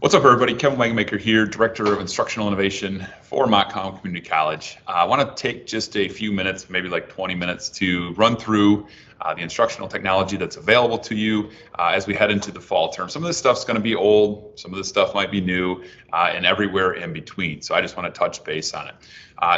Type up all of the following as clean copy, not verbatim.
What's up, everybody? Kevin Wagemaker here, Director of Instructional Innovation for Montcalm Community College. I want to take just a few minutes, maybe like 20 minutes, to run through the instructional technology that's available to you as we head into the fall term. Some of this stuff's going to be old, some of this stuff might be new, and everywhere in between. So I just want to touch base on it.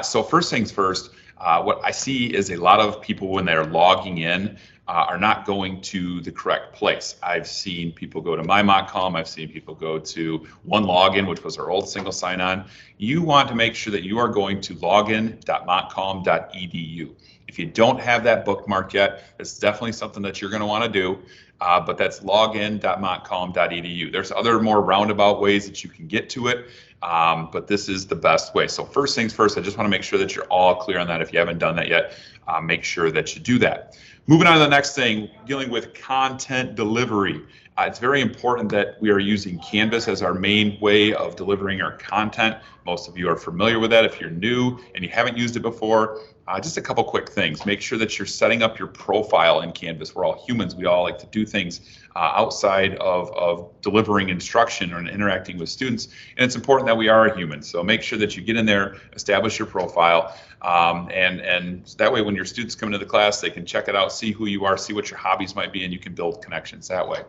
So first things first, what I see is a lot of people when they're logging in are not going to the correct place. I've seen people go to My Montcalm. I've seen people go to One Login, which was our old single sign-on. You want to make sure that you are going to login.montcalm.edu. If you don't have that bookmarked yet, it's definitely something that you're going to want to do. But that's login.montcalm.edu. There's other more roundabout ways that you can get to it, but this is the best way. So first things first, I just want to make sure that you're all clear on that. If you haven't done that yet, make sure that you do that. Moving on to the next thing, dealing with content delivery. It's very important that we are using Canvas as our main way of delivering our content. Most of you are familiar with that. If you're new and you haven't used it before, just a couple quick things. Make sure that you're setting up your profile in Canvas. We're all humans. We all like to do things outside of delivering instruction or interacting with students. And it's important that we are a human. So make sure that you get in there, establish your profile, and that way when your students come into the class, they can check it out, see who you are, see what your hobbies might be, and you can build connections that way.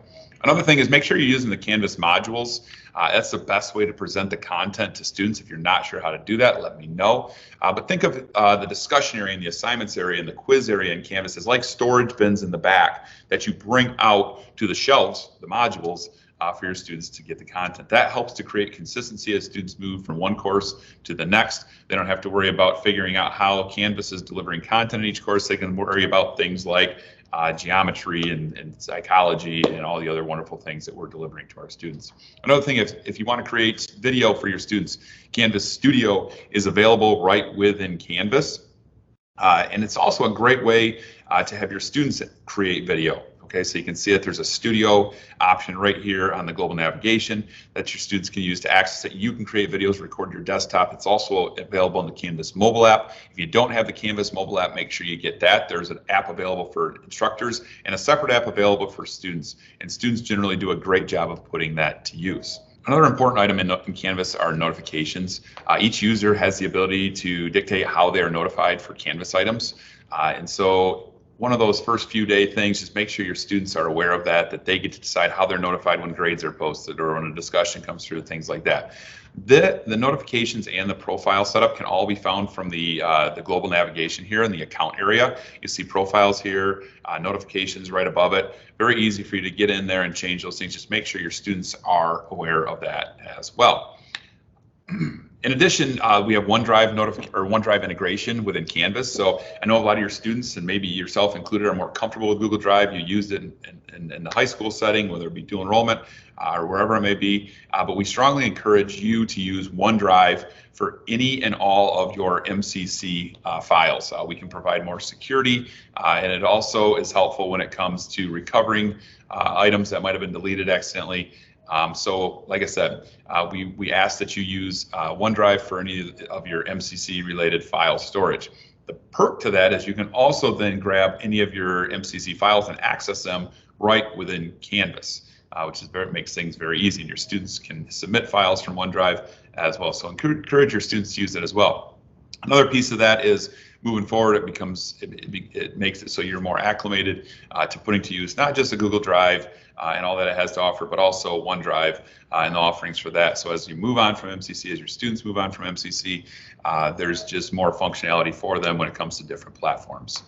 Another thing is make sure you're using the Canvas modules. That's the best way to present the content to students. If you're not sure how to do that, let me know. But think of the discussion area and the assignments area and the quiz area in Canvas as like storage bins in the back that you bring out to the shelves, the modules, for your students to get the content. That helps to create consistency as students move from one course to the next. They don't have to worry about figuring out how Canvas is delivering content in each course. They can worry about things like geometry and psychology and all the other wonderful things that we're delivering to our students. Another thing, if you want to create video for your students, Canvas Studio is available right within Canvas. And it's also a great way to have your students create video. Okay, so you can see that there's a studio option right here on the global navigation that your students can use to access it. You can create videos, record your desktop. It's also available in the Canvas mobile app. If you don't have the Canvas mobile app, make sure you get that. There's an app available for instructors and a separate app available for students. And students generally do a great job of putting that to use. Another important item in Canvas are notifications. Each user has the ability to dictate how they are notified for Canvas items. And so one of those first few day things, just make sure your students are aware of that they get to decide how they're notified when grades are posted or when a discussion comes through, things like that. The notifications and the profile setup can all be found from the global navigation here in the account area. You see profiles here, notifications right above it. Very easy for you to get in there and change those things. Just make sure your students are aware of that as well. In addition, we have OneDrive integration within Canvas. So I know a lot of your students, and maybe yourself included, are more comfortable with Google Drive. You used it in the high school setting, whether it be dual enrollment or wherever it may be. But we strongly encourage you to use OneDrive for any and all of your MCC files. We can provide more security, and it also is helpful when it comes to recovering items that might have been deleted accidentally. So like I said, we ask that you use OneDrive for any of your MCC related file storage. The perk to that is you can also then grab any of your MCC files and access them right within Canvas, which makes things very easy. And your students can submit files from OneDrive as well. So encourage your students to use it as well. Another piece of that is moving forward, it makes it so you're more acclimated to putting to use not just a Google Drive and all that it has to offer, but also OneDrive and the offerings for that. So as you move on from MCC, as your students move on from MCC, there's just more functionality for them when it comes to different platforms.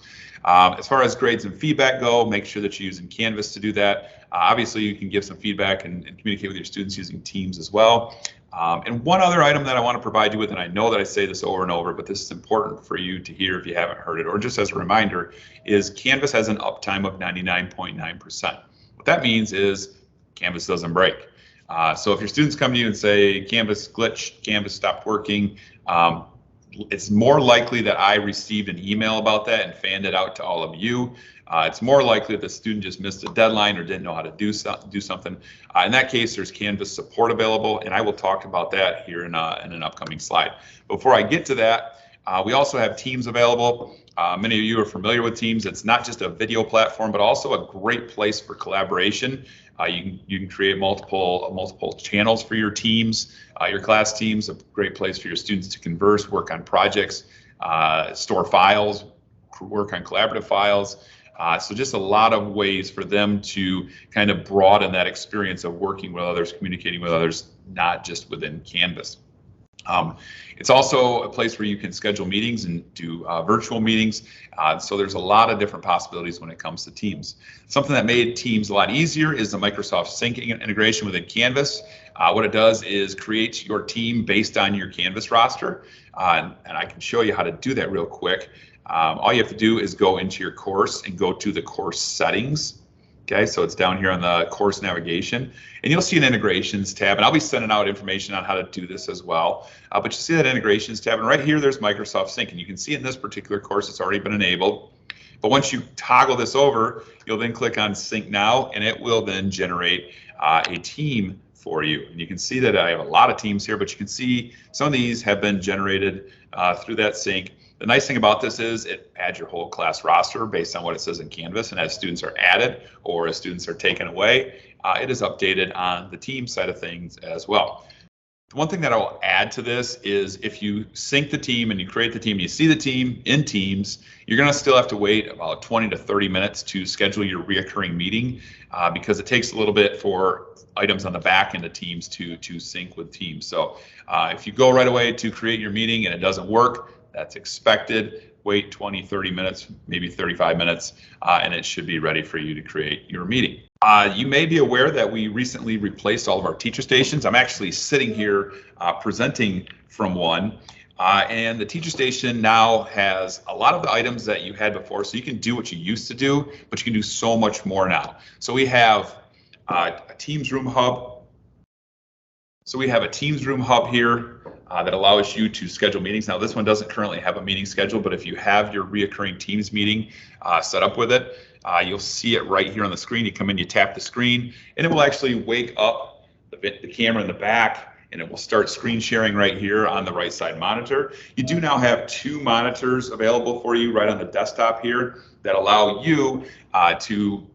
As far as grades and feedback go, make sure that you're using Canvas to do that. Obviously, you can give some feedback and communicate with your students using Teams as well. And one other item that I want to provide you with, and I know that I say this over and over, but this is important for you to hear if you haven't heard it, or just as a reminder, is Canvas has an uptime of 99.9%. What that means is Canvas doesn't break. So if your students come to you and say, Canvas glitched, Canvas stopped working, it's more likely that I received an email about that and fanned it out to all of you. It's more likely that the student just missed a deadline or didn't know how to do something. In that case, there's Canvas support available, and I will talk about that here in an upcoming slide. Before I get to that, we also have Teams available. Many of you are familiar with Teams. It's not just a video platform, but also a great place for collaboration. You can create multiple channels for your teams, your class teams. A great place for your students to converse, work on projects, store files, work on collaborative files. So just a lot of ways for them to kind of broaden that experience of working with others, communicating with others, not just within Canvas. It's also a place where you can schedule meetings and do virtual meetings. So there's a lot of different possibilities when it comes to Teams. Something that made Teams a lot easier is the Microsoft Sync integration within Canvas. What it does is create your team based on your Canvas roster. And I can show you how to do that real quick. All you have to do is go into your course and go to the course settings. Okay, so it's down here on the course navigation, and you'll see an integrations tab, and I'll be sending out information on how to do this as well. But you see that integrations tab, and right here there's Microsoft Sync, and you can see in this particular course it's already been enabled. But once you toggle this over, you'll then click on Sync Now, and it will then generate a team for you. And you can see that I have a lot of teams here, but you can see some of these have been generated through that sync. The nice thing about this is it adds your whole class roster based on what it says in Canvas, and as students are added or as students are taken away, it is updated on the team side of things as well. The one thing that I will add to this is if you sync the team and you create the team and you see the team in Teams, you're going to still have to wait about 20 to 30 minutes to schedule your reoccurring meeting because it takes a little bit for items on the back end of Teams to sync with Teams. So if you go right away to create your meeting and it doesn't work, that's expected. Wait 20, 30 minutes, maybe 35 minutes, and it should be ready for you to create your meeting. You may be aware that we recently replaced all of our teacher stations. I'm actually sitting here presenting from one, and the teacher station now has a lot of the items that you had before, so you can do what you used to do, but you can do so much more now. So we have a Teams Room Hub. So we have a Teams Room Hub here that allows you to schedule meetings. Now this one doesn't currently have a meeting schedule, but if you have your reoccurring Teams meeting set up with it, you'll see it right here on the screen. You come in, you tap the screen, and it will actually wake up the camera in the back, and it will start screen sharing right here on the right side monitor. You do now have 2 monitors available for you right on the desktop here that allow you to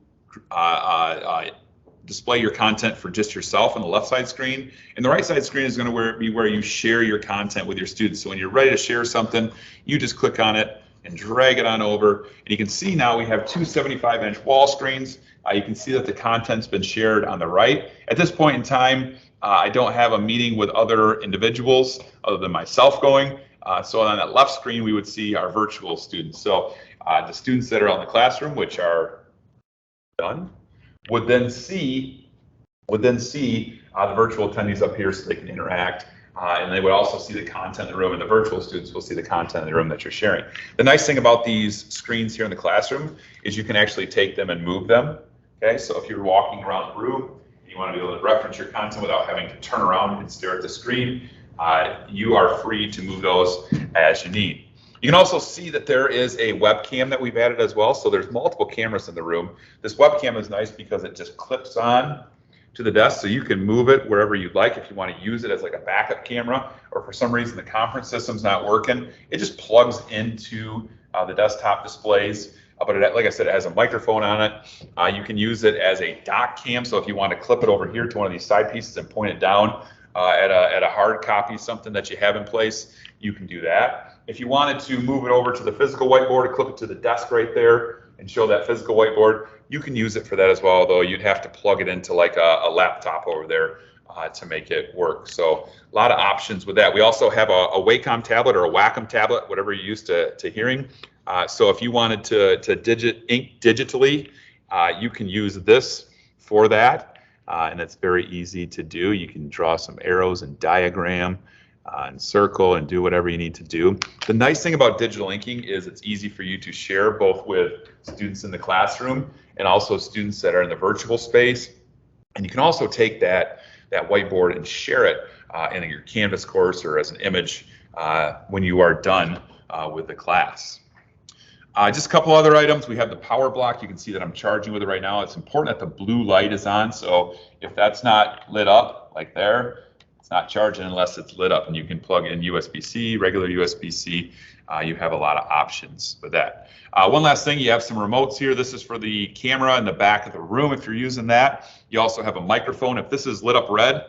display your content for just yourself on the left side screen, and the right side screen is going to be where you share your content with your students. So when you're ready to share something, you just click on it and drag it on over, and you can see now we have 2 75-inch wall screens. You can see that the content's been shared on the right. At this point in time, I don't have a meeting with other individuals other than myself going. So on that left screen, we would see our virtual students. So the students that are out in the classroom, which are done, would then see the virtual attendees up here so they can interact, and they would also see the content in the room, and the virtual students will see the content in the room that you're sharing. The nice thing about these screens here in the classroom is you can actually take them and move them. Okay, so if you're walking around the room and you want to be able to reference your content without having to turn around and stare at the screen, you are free to move those as you need. You can also see that there is a webcam that we've added as well. So there's multiple cameras in the room. This webcam is nice because it just clips on to the desk, so you can move it wherever you'd like. If you want to use it as like a backup camera, or for some reason the conference system's not working, it just plugs into the desktop displays. But like I said, it has a microphone on it. You can use it as a dock cam. So if you want to clip it over here to one of these side pieces and point it down at a hard copy, something that you have in place, you can do that. If you wanted to move it over to the physical whiteboard, clip it to the desk right there and show that physical whiteboard, you can use it for that as well, although you'd have to plug it into like a laptop over there to make it work. So a lot of options with that. We also have a Wacom tablet or a Wacom tablet, whatever you're used to hearing. So if you wanted to ink digitally, you can use this for that, and it's very easy to do. You can draw some arrows and diagram and circle and do whatever you need to do. The nice thing about digital inking is it's easy for you to share both with students in the classroom and also students that are in the virtual space. And you can also take that whiteboard and share it in your Canvas course or as an image when you are done with the class. Just a couple other items. We have the power block. You can see that I'm charging with it right now. It's important that the blue light is on. So if that's not lit up like there, It's not charging unless it's lit up, and you can plug in USB-C, regular USB-C. You have a lot of options with that. One last thing, you have some remotes here. This is for the camera in the back of the room if you're using that. You also have a microphone. If this is lit up red,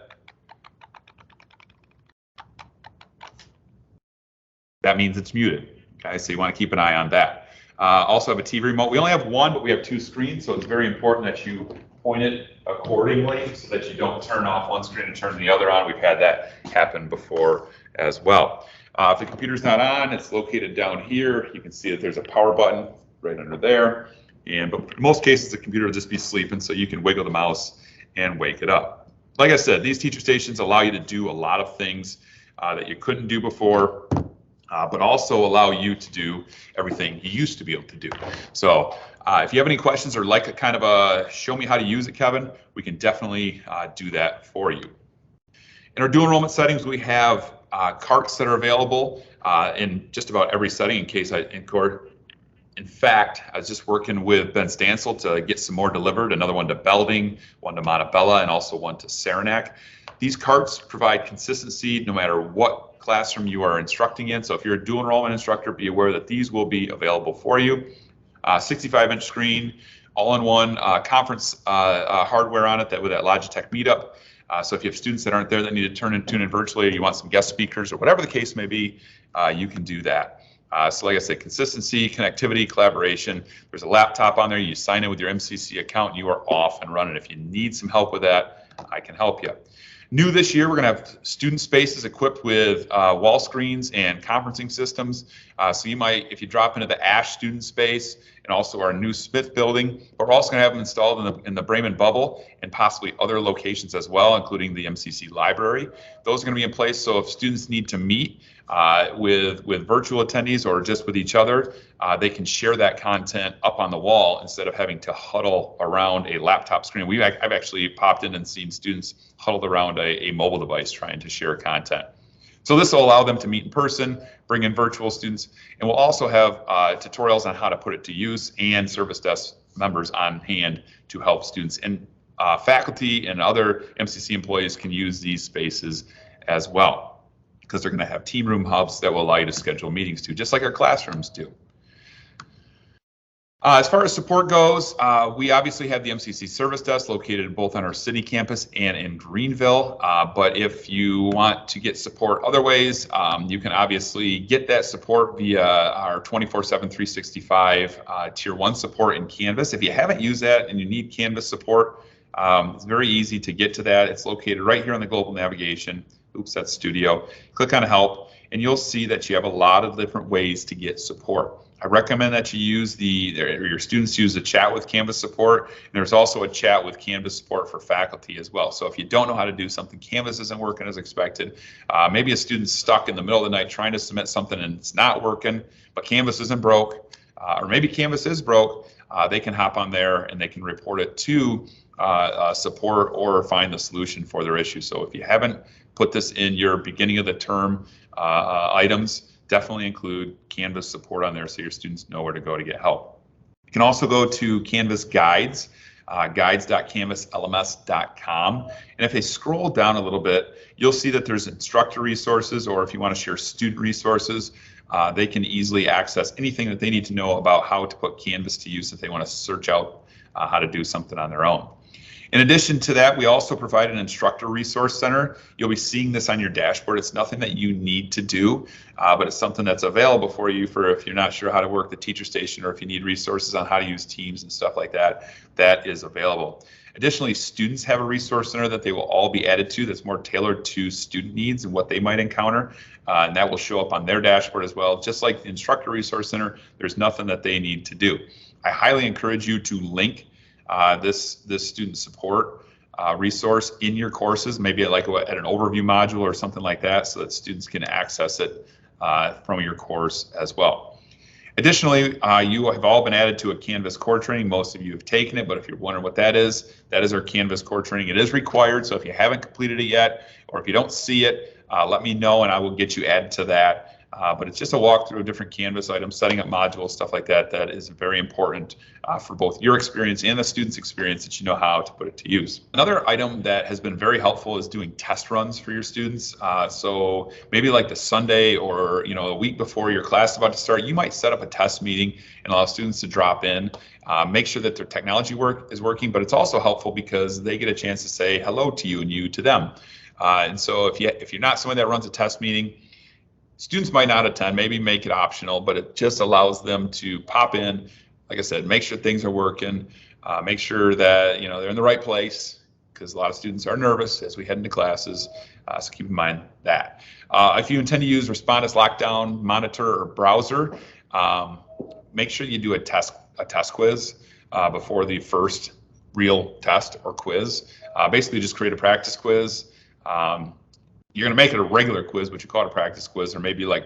that means it's muted. Okay, so you want to keep an eye on that. Also have a TV remote. We only have one, but we have two screens, so it's very important that you point it accordingly so that you don't turn off one screen and turn the other on. We've had that happen before as well. If the computer's not on, it's located down here. You can see that there's a power button right under there. But in most cases, the computer will just be sleeping, so you can wiggle the mouse and wake it up. Like I said, these teacher stations allow you to do a lot of things that you couldn't do before, but also allow you to do everything you used to be able to do. So if you have any questions or like a kind of a show me how to use it, Kevin, we can definitely do that for you. In our dual enrollment settings, we have carts that are available in just about every setting in fact, I was just working with Ben Stansel to get some more delivered, another one to Belding, one to Montebello, and also one to Saranac. These carts provide consistency no matter what classroom you are instructing in. So if you're a dual enrollment instructor, be aware that these will be available for you. 65-inch screen, all-in-one conference hardware on it with that Logitech meetup. So if you have students that aren't there that need to tune in virtually, or you want some guest speakers or whatever the case may be, you can do that. So like I said, consistency, connectivity, collaboration. There's a laptop on there. You sign in with your MCC account, you are off and running. If you need some help with that, I can help you. New this year, we're going to have student spaces equipped with wall screens and conferencing systems. So you might, if you drop into the Ash student space and also our new Smith building, we're also going to have them installed in the Bremen bubble and possibly other locations as well, including the MCC library. Those are going to be in place, so if students need to meet with virtual attendees or just with each other, they can share that content up on the wall instead of having to huddle around a laptop screen. I've actually popped in and seen students huddled around a mobile device trying to share content. So this will allow them to meet in person, bring in virtual students, and we'll also have tutorials on how to put it to use and service desk members on hand to help students. And faculty and other MCC employees can use these spaces as well, because they're going to have team room hubs that will allow you to schedule meetings to, just like our classrooms do. As far as support goes, we obviously have the MCC service desk located both on our city campus and in Greenville. But if you want to get support other ways, you can obviously get that support via our 24/7, 365 Tier 1 support in Canvas. If you haven't used that and you need Canvas support, it's very easy to get to that. It's located right here on the global navigation. Oops, that's Studio. Click on Help, and you'll see that you have a lot of different ways to get support. I recommend that you use your students use the chat with Canvas support, and there's also a chat with Canvas support for faculty as well. So if you don't know how to do something, Canvas isn't working as expected, maybe a student's stuck in the middle of the night trying to submit something and it's not working, but Canvas isn't broke, or maybe Canvas is broke, they can hop on there and they can report it to support or find the solution for their issue. So if you haven't put this in your beginning of the term items, definitely include Canvas support on there so your students know where to go to get help. You can also go to Canvas Guides, guides.canvaslms.com. And if they scroll down a little bit, you'll see that there's instructor resources, or if you want to share student resources, they can easily access anything that they need to know about how to put Canvas to use if they want to search out how to do something on their own. In addition to that, we also provide an instructor resource center. You'll be seeing this on your dashboard. It's nothing that you need to do, but it's something that's available for you for if you're not sure how to work the teacher station, or if you need resources on how to use Teams and stuff like that, that is available. Additionally, students have a resource center that they will all be added to that's more tailored to student needs and what they might encounter, and that will show up on their dashboard as well. Just like the instructor resource center, there's nothing that they need to do. I highly encourage you to link this student support resource in your courses, maybe at an overview module or something like that, so that students can access it from your course as well. Additionally, you have all been added to a Canvas core training. Most of you have taken it, but if you're wondering what that is our Canvas core training. It is required, so if you haven't completed it yet, or if you don't see it, let me know and I will get you added to that. but it's just a walkthrough of different Canvas items, setting up modules, stuff like that. That is very important for both your experience and the student's experience, that you know how to put it to use. Another item that has been very helpful is doing test runs for your students. So maybe like the Sunday or a week before your class is about to start, you might set up a test meeting and allow students to drop in, make sure that their technology is working, but it's also helpful because they get a chance to say hello to you and you to them. And so if you're not someone that runs a test meeting, students might not attend, maybe make it optional, but it just allows them to pop in, like I said, make sure things are working, make sure that they're in the right place, because a lot of students are nervous as we head into classes, so keep in mind that. If you intend to use Respondus Lockdown Monitor or Browser, make sure you do a test quiz before the first real test or quiz. Basically just create a practice quiz. You're going to make it a regular quiz, but you call it a practice quiz, or maybe like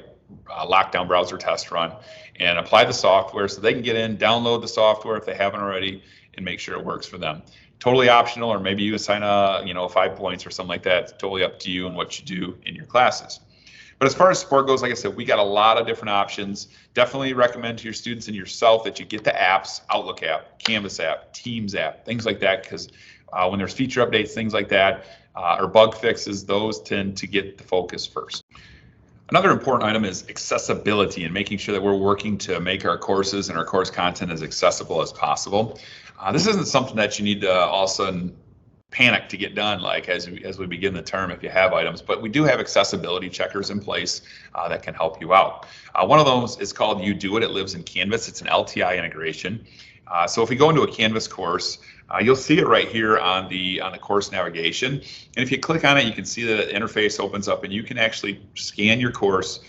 a lockdown browser test run, and apply the software so they can get in, download the software if they haven't already, and make sure it works for them. Totally optional, or maybe you assign 5 points or something like that. It's totally up to you and what you do in your classes. But as far as support goes, like I said, we got a lot of different options. Definitely recommend to your students and yourself that you get the apps, Outlook app, Canvas app, Teams app, things like that, because when there's feature updates, things like that, or bug fixes, those tend to get the focus first. Another important item is accessibility, and making sure that we're working to make our courses and our course content as accessible as possible. This isn't something that you need to all of a sudden panic to get done, like as we begin the term, if you have items, but we do have accessibility checkers in place that can help you out. One of those is called You Do It. It lives in Canvas. It's an LTI integration. So if we go into a Canvas course, you'll see it right here on the course navigation. And if you click on it, you can see that the interface opens up, and you can actually scan your course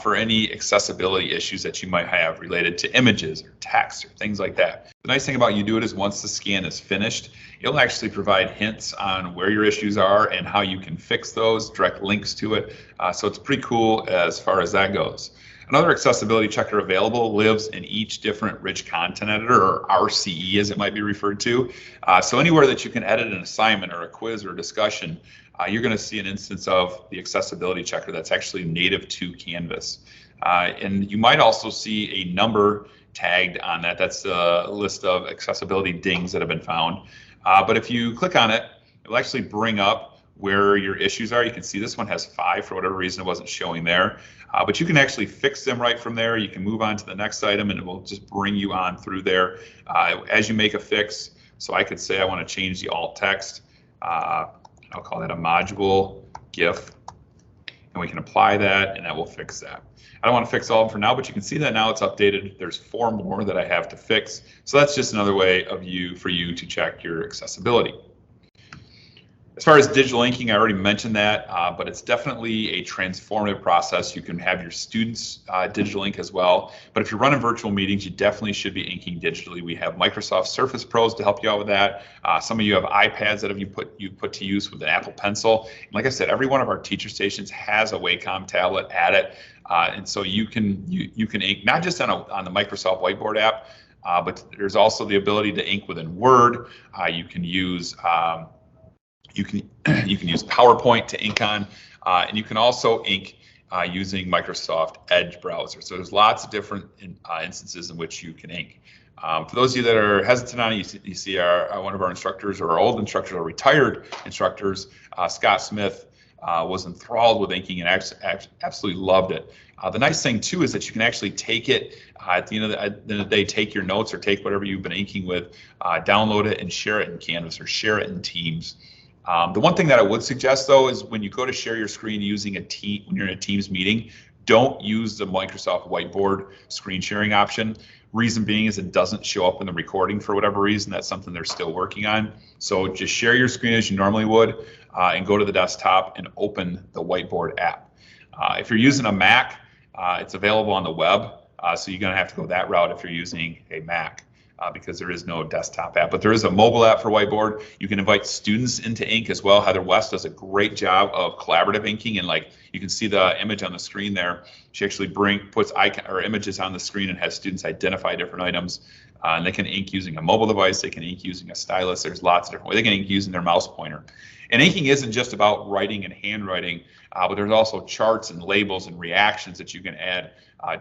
for any accessibility issues that you might have related to images or text or things like that. The nice thing about You Do It is once the scan is finished, it'll actually provide hints on where your issues are and how you can fix those, direct links to it. So it's pretty cool as far as that goes. Another accessibility checker available lives in each different rich content editor, or RCE as it might be referred to. So anywhere that you can edit an assignment or a quiz or a discussion, you're going to see an instance of the accessibility checker that's actually native to Canvas. And you might also see a number tagged on that. That's a list of accessibility dings that have been found. But if you click on it, it'll actually bring up where your issues are. You can see this one has 5 for whatever reason it wasn't showing there. But you can actually fix them right from there. You can move on to the next item, and it will just bring you on through there as you make a fix. So I could say I want to change the alt text. I'll call that a module GIF, and we can apply that, and that will fix that. I don't want to fix all of them for now, but you can see that now it's updated. There's 4 more that I have to fix. So that's just another way for you to check your accessibility. As far as digital inking, I already mentioned that, but it's definitely a transformative process. You can have your students digital ink as well, but if you're running virtual meetings, you definitely should be inking digitally. We have Microsoft Surface Pros to help you out with that. Some of you have iPads that you put to use with an Apple Pencil. And like I said, every one of our teacher stations has a Wacom tablet at it, and so you can ink not just on the Microsoft Whiteboard app, but there's also the ability to ink within Word. You can use you can use PowerPoint to ink on, and you can also ink using Microsoft Edge browser. So there's lots of different instances in which you can ink. For those of you that are hesitant on it, you see one of our instructors, or our old instructors, or retired instructors, Scott Smith, was enthralled with inking and absolutely loved it. The nice thing too is that you can actually take it at the end of the day, take your notes or take whatever you've been inking with, download it and share it in Canvas or share it in Teams. The one thing that I would suggest though is when you go to share your screen using when you're in a Teams meeting, don't use the Microsoft Whiteboard screen sharing option. Reason being is it doesn't show up in the recording for whatever reason. That's something they're still working on. So just share your screen as you normally would, and go to the desktop and open the Whiteboard app. If you're using a Mac, it's available on the web, so you're going to have to go that route if you're using a Mac. Because there is no desktop app, but there is a mobile app for Whiteboard. You can invite students into ink as well. Heather West does a great job of collaborative inking, and like you can see the image on the screen there. She actually puts icon or images on the screen and has students identify different items. And they can ink using a mobile device. They can ink using a stylus. There's lots of different ways. They can ink using their mouse pointer. And inking isn't just about writing and handwriting, but there's also charts and labels and reactions that you can add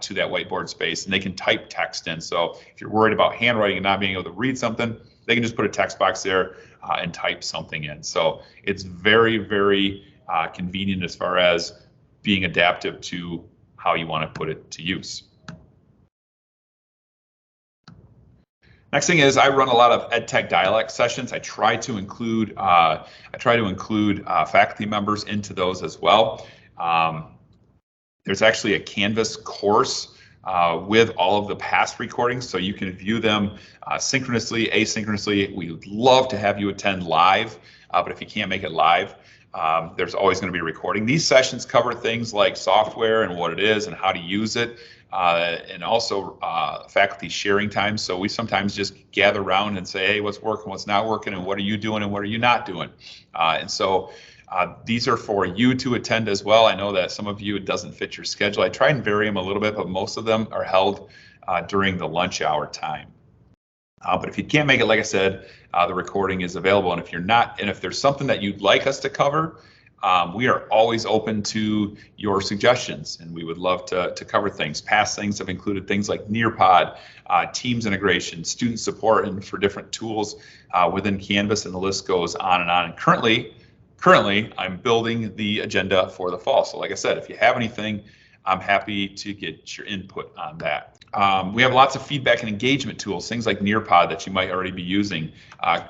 to that whiteboard space. And they can type text in. So if you're worried about handwriting and not being able to read something, they can just put a text box there and type something in. So it's very, very convenient as far as being adaptive to how you want to put it to use. Next thing is I run a lot of EdTech dialect sessions. I try to include faculty members into those as well. There's actually a Canvas course with all of the past recordings, so you can view them synchronously, asynchronously. We would love to have you attend live, but if you can't make it live, there's always going to be a recording. These sessions cover things like software and what it is and how to use it, and also faculty sharing time. So we sometimes just gather around and say, hey, what's working, what's not working, and what are you doing and what are you not doing? And so these are for you to attend as well. I know that some of you, it doesn't fit your schedule. I try and vary them a little bit, but most of them are held during the lunch hour time. But if you can't make it, like I said, the recording is available. And if you're not, and if there's something that you'd like us to cover, we are always open to your suggestions, and we would love to cover things. Past things have included things like Nearpod, Teams integration, student support, and for different tools within Canvas, and the list goes on and on. And currently, I'm building the agenda for the fall. So like I said, if you have anything, I'm happy to get your input on that. We have lots of feedback and engagement tools, things like Nearpod that you might already be using.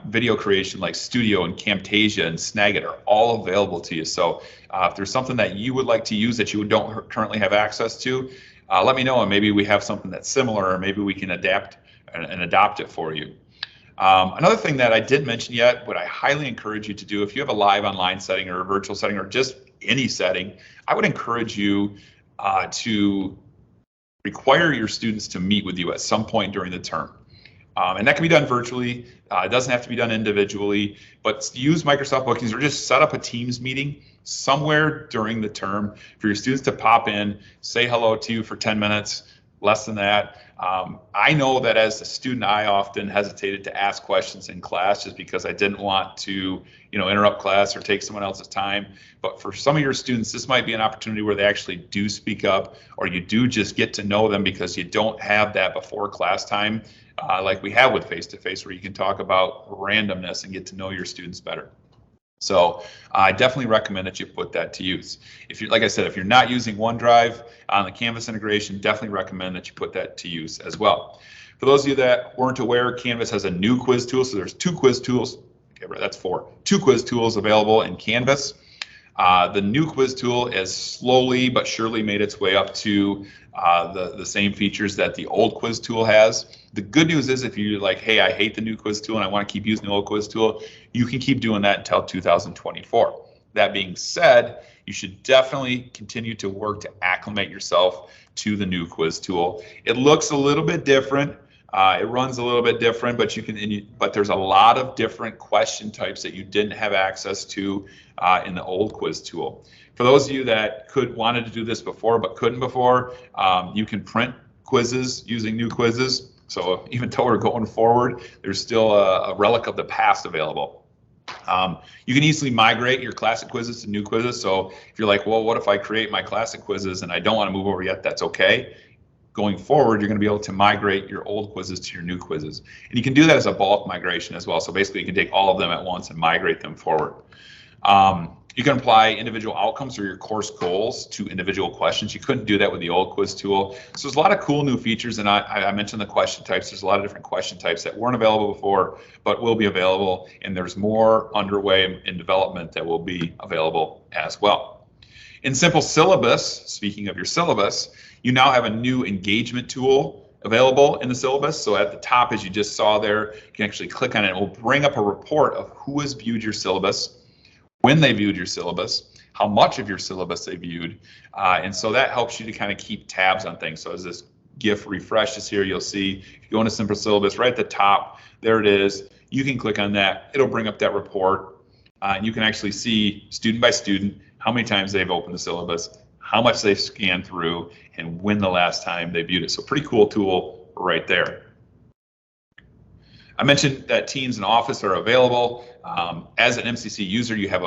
Video creation like Studio and Camtasia and Snagit are all available to you. So if there's something that you would like to use that you don't currently have access to, let me know, and maybe we have something that's similar, or maybe we can adapt and adopt it for you. Another thing that I didn't mention yet, what I highly encourage you to do, if you have a live online setting or a virtual setting or just any setting, I would encourage you to require your students to meet with you at some point during the term. And that can be done virtually. It doesn't have to be done individually, but use Microsoft Bookings or just set up a Teams meeting somewhere during the term for your students to pop in, say hello to you for 10 minutes, less than that. I know that as a student, I often hesitated to ask questions in class just because I didn't want to, interrupt class or take someone else's time. But for some of your students, this might be an opportunity where they actually do speak up, or you do just get to know them because you don't have that before class time, like we have with face-to-face, where you can talk about randomness and get to know your students better. So I definitely recommend that you put that to use. If you're, like I said, if you're not using OneDrive on the Canvas integration, definitely recommend that you put that to use as well. For those of you that weren't aware, Canvas has a new quiz tool. So there's 2 quiz tools. Okay, right, that's 4. 2 quiz tools available in Canvas. The new quiz tool has slowly but surely made its way up to the same features that the old quiz tool has. The good news is if you're like, hey, I hate the new quiz tool and I want to keep using the old quiz tool, you can keep doing that until 2024. That being said, you should definitely continue to work to acclimate yourself to the new quiz tool. It looks a little bit different. It runs a little bit different, but there's a lot of different question types that you didn't have access to in the old quiz tool. For those of you that wanted to do this before but couldn't before, you can print quizzes using new quizzes. So even though we're going forward, there's still a relic of the past available. You can easily migrate your classic quizzes to new quizzes. So if you're like, well, what if I create my classic quizzes and I don't want to move over yet? That's okay. Going forward, you're going to be able to migrate your old quizzes to your new quizzes. And you can do that as a bulk migration as well. So basically, you can take all of them at once and migrate them forward. You can apply individual outcomes or your course goals to individual questions. You couldn't do that with the old quiz tool. So there's a lot of cool new features, and I mentioned the question types. There's a lot of different question types that weren't available before, but will be available, and there's more underway in development that will be available as well. In Simple Syllabus, speaking of your syllabus, you now have a new engagement tool available in the syllabus. So at the top, as you just saw there, you can actually click on it. It will bring up a report of who has viewed your syllabus, when they viewed your syllabus, how much of your syllabus they viewed. And so that helps you to kind of keep tabs on things. So as this GIF refreshes here, you'll see, if you go into Simple Syllabus, right at the top, there it is. You can click on that. It'll bring up that report. And you can actually see student by student how many times they've opened the syllabus, how much they've scanned through, and when the last time they viewed it. So pretty cool tool right there. I mentioned that Teams and Office are available. As an MCC user, you have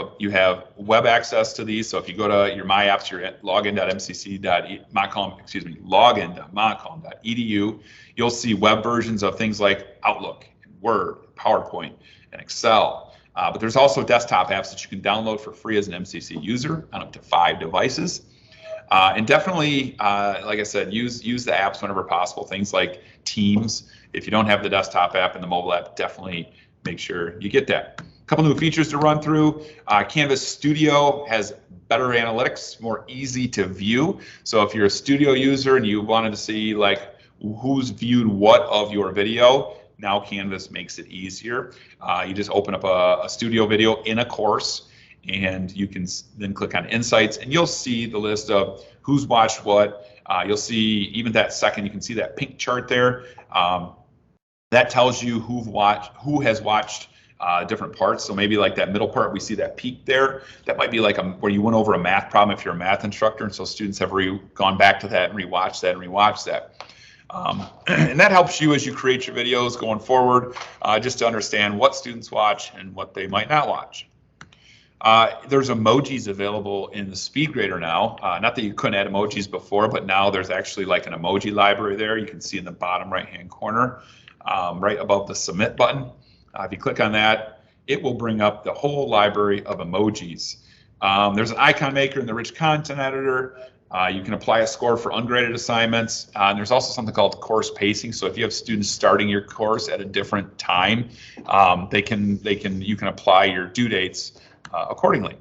web access to these. So if you go to your My Apps, you're at login.montcalm.edu, you'll see web versions of things like Outlook, and Word, PowerPoint, and Excel. But there's also desktop apps that you can download for free as an MCC user on up to 5 devices. And definitely, like I said, use the apps whenever possible. Things like Teams. If you don't have the desktop app and the mobile app, definitely make sure you get that. A couple new features to run through. Canvas Studio has better analytics, more easy to view. So if you're a Studio user and you wanted to see like who's viewed what of your video, now Canvas makes it easier. You just open up a Studio video in a course, and you can then click on Insights, and you'll see the list of who's watched what. You'll see even that second, you can see that pink chart there. That tells you who has watched different parts. So maybe like that middle part, we see that peak there. That might be like where you went over a math problem if you're a math instructor, and so students have gone back to that and rewatched that. And that helps you as you create your videos going forward, just to understand what students watch and what they might not watch. There's emojis available in the SpeedGrader now. Not that you couldn't add emojis before, but now there's actually like an emoji library there. You can see in the bottom right-hand corner, right above the submit button. If you click on that, it will bring up the whole library of emojis. There's an icon maker in the rich content editor. You can apply a score for ungraded assignments. And there's also something called course pacing. So if you have students starting your course at a different time, you can apply your due dates accordingly.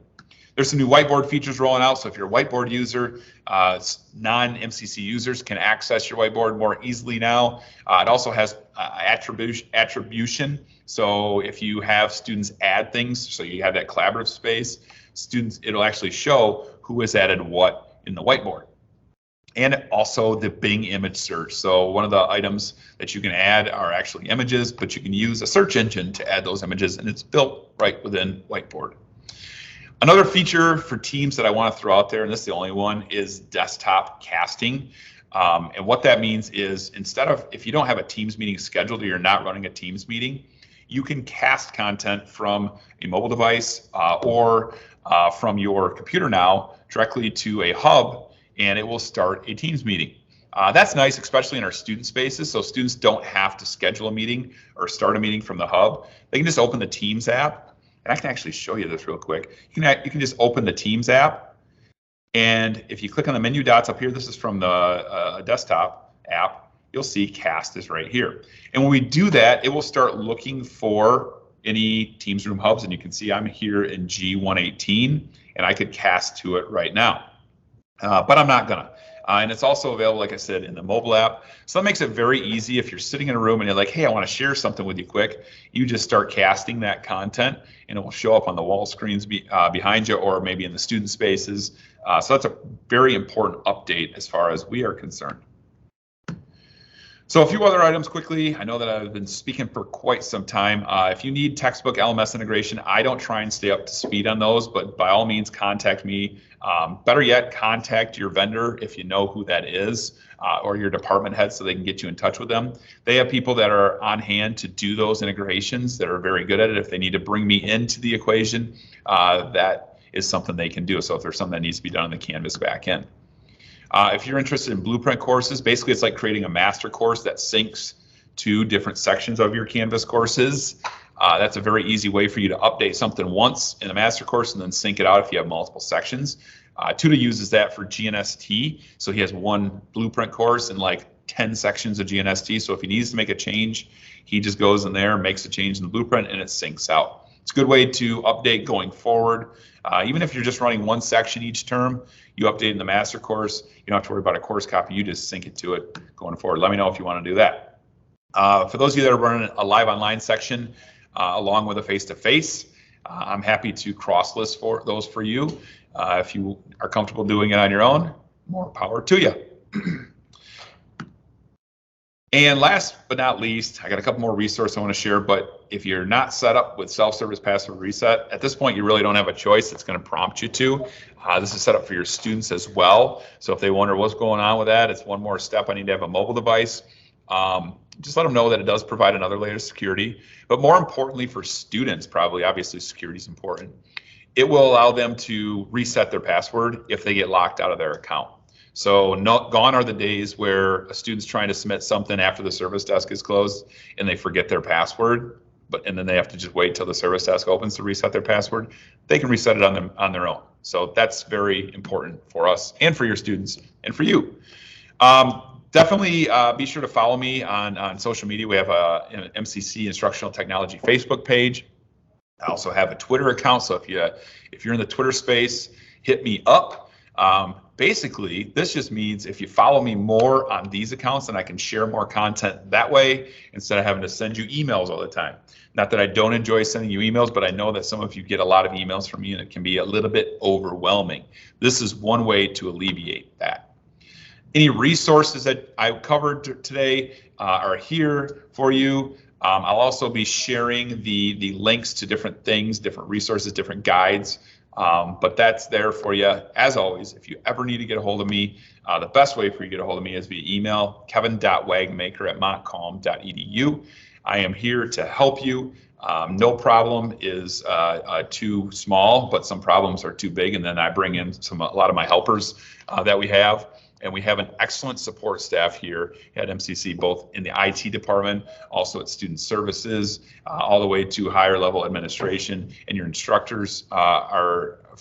There's some new whiteboard features rolling out. So if you're a whiteboard user, non-MCC users can access your whiteboard more easily now. It also has attribution. So if you have students add things, so you have that collaborative space, it'll actually show who has added what in the whiteboard. And also the Bing image search. So one of the items that you can add are actually images, but you can use a search engine to add those images, and it's built right within Whiteboard. Another feature for Teams that I want to throw out there, and this is the only one, is desktop casting. And what that means is if you don't have a Teams meeting scheduled or you're not running a Teams meeting, you can cast content from a mobile device or from your computer now directly to a hub, and it will start a Teams meeting. That's nice, especially in our student spaces, so students don't have to schedule a meeting or start a meeting from the hub. They can just open the Teams app, and I can actually show you this real quick. You can just open the Teams app, and if you click on the menu dots up here, this is from the desktop app, you'll see Cast is right here. And when we do that, it will start looking for any Teams Room hubs, and you can see I'm here in G118, and I could cast to it right now. But I'm not gonna. And it's also available, like I said, in the mobile app. So that makes it very easy. If you're sitting in a room and you're like, hey, I want to share something with you quick, you just start casting that content, and it will show up on the wall screens behind you, or maybe in the student spaces. So that's a very important update as far as we are concerned. So a few other items quickly. I know that I've been speaking for quite some time. If you need textbook LMS integration, I don't try and stay up to speed on those, but by all means, contact me. Better yet, contact your vendor if you know who that is, or your department head, so they can get you in touch with them. They have people that are on hand to do those integrations that are very good at it. If they need to bring me into the equation, that is something they can do. So if there's something that needs to be done on the Canvas backend. If you're interested in blueprint courses, basically it's like creating a master course that syncs to different sections of your Canvas courses. That's a very easy way for you to update something once in a master course and then sync it out if you have multiple sections. Tuda uses that for GNST. So he has one blueprint course and like 10 sections of GNST. So if he needs to make a change, he just goes in there, makes a change in the blueprint, and it syncs out. It's a good way to update going forward. Even if you're just running one section each term, you update in the master course, you don't have to worry about a course copy, you just sync it to it going forward. Let me know if you want to do that. For those of you that are running a live online section along with a face-to-face, I'm happy to cross-list for those for you. If you are comfortable doing it on your own, more power to you. And last but not least, I got a couple more resources I want to share, but if you're not set up with self-service password reset, at this point you really don't have a choice. It's going to prompt you to. This is set up for your students as well. So if they wonder what's going on with that, it's one more step. I need to have a mobile device. just let them know that it does provide another layer of security. But more importantly for students, probably, obviously security is important. It will allow them to reset their password if they get locked out of their account. So gone are the days where a student's trying to submit something after the service desk is closed and they forget their password, and then they have to just wait till the service desk opens to reset their password. They can reset it on their own. So that's very important for us and for your students and for you. Definitely be sure to follow me on social media. We have an MCC Instructional Technology Facebook page. I also have a Twitter account, so if you're in the Twitter space, hit me up. Basically, this just means if you follow me more on these accounts, then I can share more content that way instead of having to send you emails all the time. Not that I don't enjoy sending you emails, but I know that some of you get a lot of emails from me and it can be a little bit overwhelming. This is one way to alleviate that. Any resources that I covered today are here for you. I'll also be sharing the links to different things, different resources, different guides, but that's there for you. As always, if you ever need to get a hold of me, the best way for you to get a hold of me is via email, kevin.wagmaker@montcalm.edu. I am here to help you. No problem is too small, but some problems are too big, and then I bring in a lot of my helpers that we have. And we have an excellent support staff here at MCC, both in the IT department, also at student services, all the way to higher level administration. And your instructors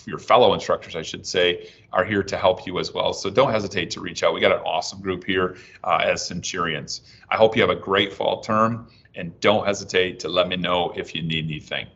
your fellow instructors, I should say, are here to help you as well. So don't hesitate to reach out. We got an awesome group here as Centurions. I hope you have a great fall term, and don't hesitate to let me know if you need anything.